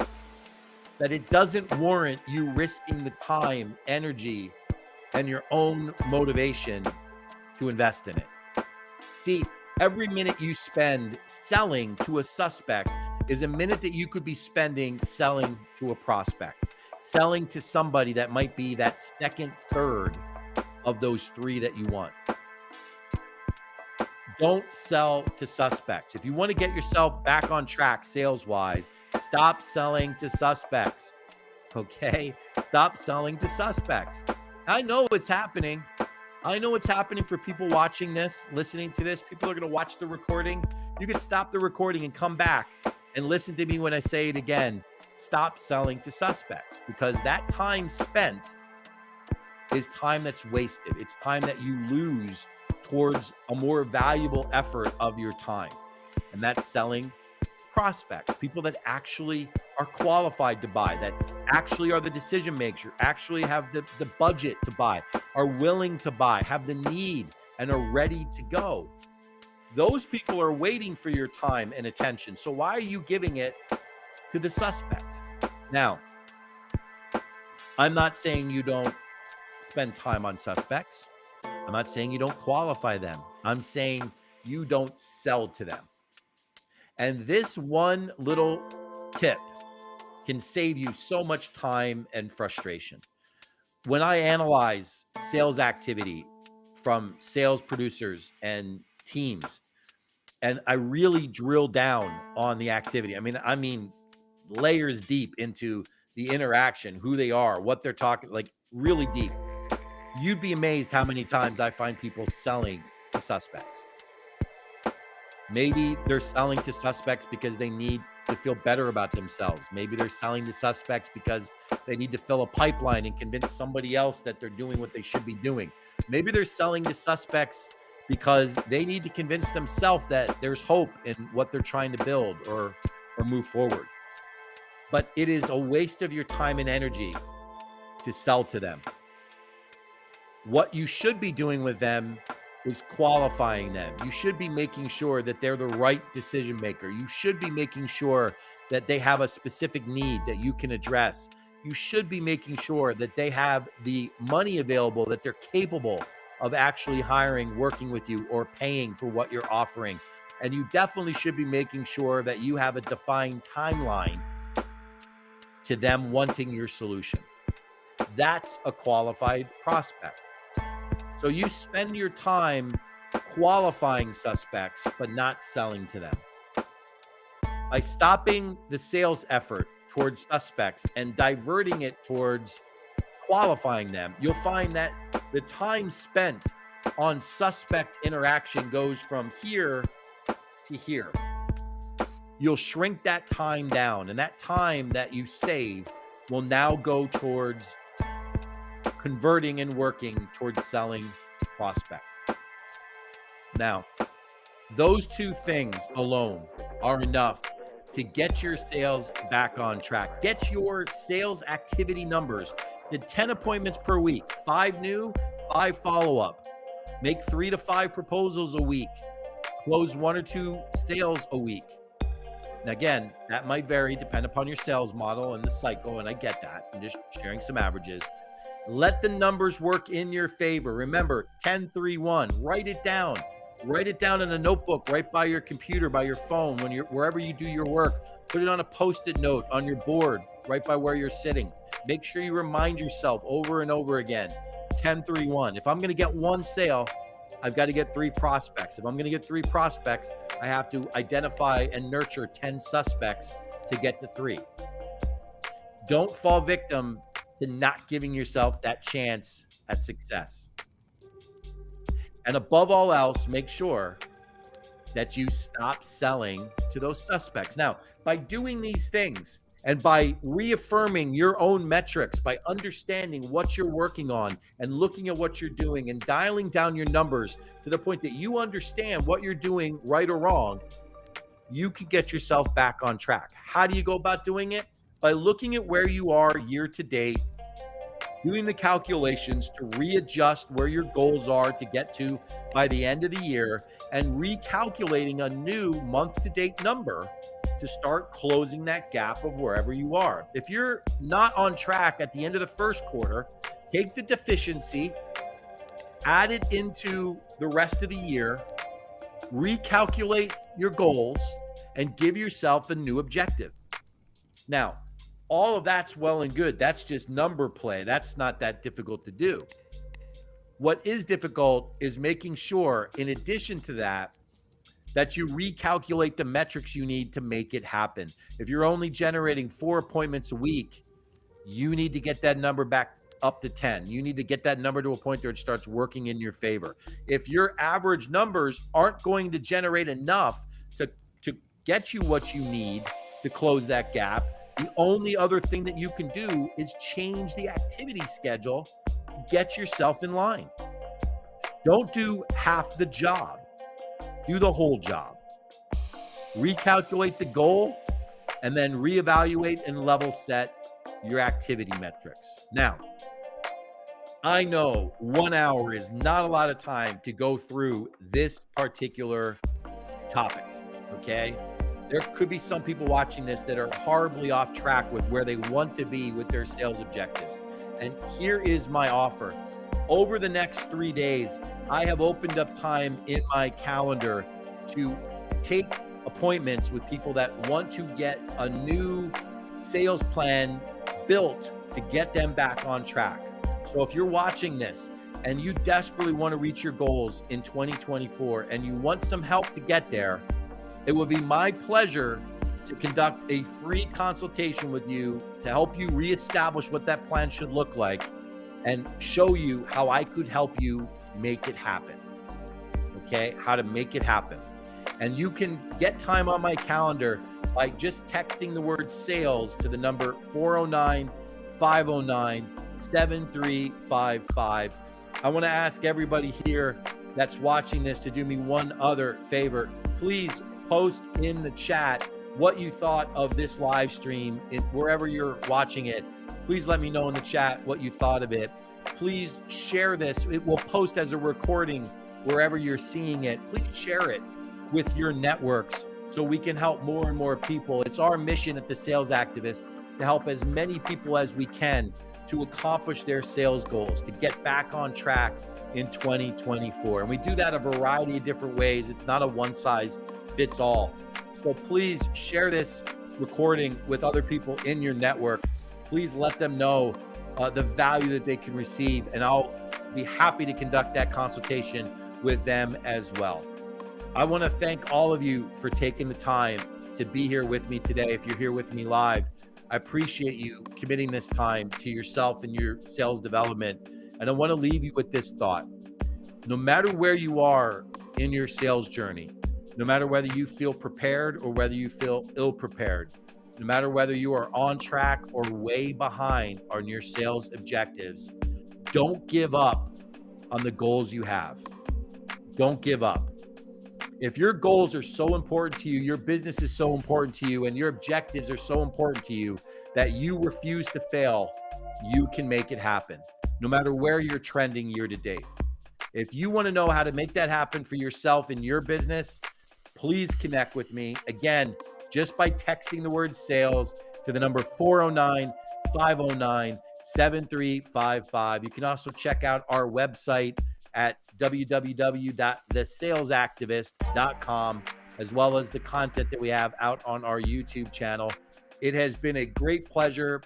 that it doesn't warrant you risking the time, energy, and your own motivation to invest in it. See, every minute you spend selling to a suspect is a minute that you could be spending selling to a prospect, selling to somebody that might be that second, third of those three that you want. Don't sell to suspects. If you want to get yourself back on track sales-wise, stop selling to suspects, okay? Stop selling to suspects. I know it's happening. I know it's happening for people watching this, listening to this. People are going to watch the recording. You can stop the recording and come back and listen to me when I say it again. Stop selling to suspects, because that time spent is time that's wasted. It's time that you lose towards a more valuable effort of your time. And that's selling to prospects, people that actually are qualified to buy, that actually are the decision makers, actually have the budget to buy, are willing to buy, have the need, and are ready to go. Those people are waiting for your time and attention. So why are you giving it to the suspect? Now, I'm not saying you don't spend time on suspects. I'm not saying you don't qualify them. I'm saying you don't sell to them. And this one little tip can save you so much time and frustration. When I analyze sales activity from sales producers and teams, and I really drill down on the activity, I mean layers deep into the interaction, who they are, what they're talking, like really deep. You'd be amazed how many times I find people selling to suspects. Maybe they're selling to suspects because they need to feel better about themselves. Maybe they're selling to suspects because they need to fill a pipeline and convince somebody else that they're doing what they should be doing. Maybe they're selling to suspects because they need to convince themselves that there's hope in what they're trying to build or move forward. But it is a waste of your time and energy to sell to them. What you should be doing with them is qualifying them. You should be making sure that they're the right decision maker. You should be making sure that they have a specific need that you can address. You should be making sure that they have the money available, that they're capable of actually hiring, working with you, or paying for what you're offering. And you definitely should be making sure that you have a defined timeline to them wanting your solution. That's a qualified prospect. So you spend your time qualifying suspects, but not selling to them. By stopping the sales effort towards suspects and diverting it towards qualifying them, you'll find that the time spent on suspect interaction goes from here to here. You'll shrink that time down, and that time that you save will now go towards converting and working towards selling prospects. Now, those two things alone are enough to get your sales back on track. Get your sales activity numbers to 10 appointments per week, 5 new, 5 follow-up. Make 3 to 5 proposals a week. Close 1 or 2 sales a week. Now, again, that might vary depending upon your sales model and the cycle, and I get that. I'm just sharing some averages. Let the numbers work in your favor. Remember, 10-3-1. Write it down. Write it down in a notebook right by your computer, by your phone, when you're wherever you do your work. Put it on a Post-it note on your board, right by where you're sitting. Make sure you remind yourself over and over again. 10-3-1. If I'm going to get 1 sale, I've got to get 3 prospects. If I'm going to get 3 prospects, I have to identify and nurture 10 suspects to get to 3. Don't fall victim to not giving yourself that chance at success. And above all else, make sure that you stop selling to those suspects. Now, by doing these things, And by reaffirming your own metrics, by understanding what you're working on and looking at what you're doing and dialing down your numbers to the point that you understand what you're doing right or wrong, you can get yourself back on track. How do you go about doing it? By looking at where you are year to date, doing the calculations to readjust where your goals are to get to by the end of the year, and recalculating a new month-to-date number to start closing that gap of wherever you are. If you're not on track at the end of the first quarter, take the deficiency, add it into the rest of the year, recalculate your goals, and give yourself a new objective. Now, all of that's well and good. That's just number play. That's not that difficult to do. What is difficult is making sure, in addition to that, that you recalculate the metrics you need to make it happen. If you're only generating 4 appointments a week, you need to get that number back up to 10. You need to get that number to a point where it starts working in your favor. If your average numbers aren't going to generate enough to get you what you need to close that gap, the only other thing that you can do is change the activity schedule, get yourself in line. Don't do half the job. Do the whole job. Recalculate the goal and then reevaluate and level set your activity metrics. Now, I know 1 hour is not a lot of time to go through this particular topic, okay? There could be some people watching this that are horribly off track with where they want to be with their sales objectives. And here is my offer. Over the next 3 days, I have opened up time in my calendar to take appointments with people that want to get a new sales plan built to get them back on track. So if you're watching this and you desperately want to reach your goals in 2024 and you want some help to get there, it would be my pleasure to conduct a free consultation with you to help you reestablish what that plan should look like and show you how I could help you make it happen. Okay, how to make it happen. And you can get time on my calendar by just texting the word sales to the number 409-509-7355. I want to ask everybody here that's watching this to do me one other favor. Please post in the chat what you thought of this live stream wherever you're watching it. Please let me know in the chat what you thought of it. Please share this. It will post as a recording wherever you're seeing it. Please share it with your networks so we can help more and more people. It's our mission at the Sales Activist to help as many people as we can to accomplish their sales goals, to get back on track in 2024. And we do that a variety of different ways. It's not a one size fits all. So please share this recording with other people in your network. Please let them know the value that they can receive, and I'll be happy to conduct that consultation with them as well. I want to thank all of you for taking the time to be here with me today. If you're here with me live, I appreciate you committing this time to yourself and your sales development. And I want to leave you with this thought. No matter where you are in your sales journey, no matter whether you feel prepared or whether you feel ill-prepared, no matter whether you are on track or way behind on your sales objectives, don't give up on the goals you have. Don't give up. If your goals are so important to you, your business is so important to you, and your objectives are so important to you that you refuse to fail, you can make it happen, no matter where you're trending year to date. If you want to know how to make that happen for yourself in your business, please connect with me. Again, just by texting the word sales to the number 409-509-7355. You can also check out our website at www.thesalesactivist.com, as well as the content that we have out on our YouTube channel. It has been a great pleasure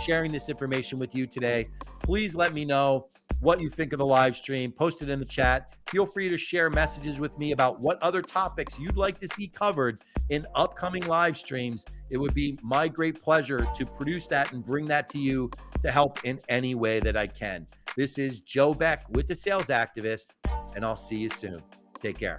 sharing this information with you today. Please let me know what you think of the live stream. Post it in the chat. Feel free to share messages with me about what other topics you'd like to see covered in upcoming live streams. It would be my great pleasure to produce that and bring that to you to help in any way that I can. This is Joe Beck with the Sales Activist, and I'll see you soon. Take care.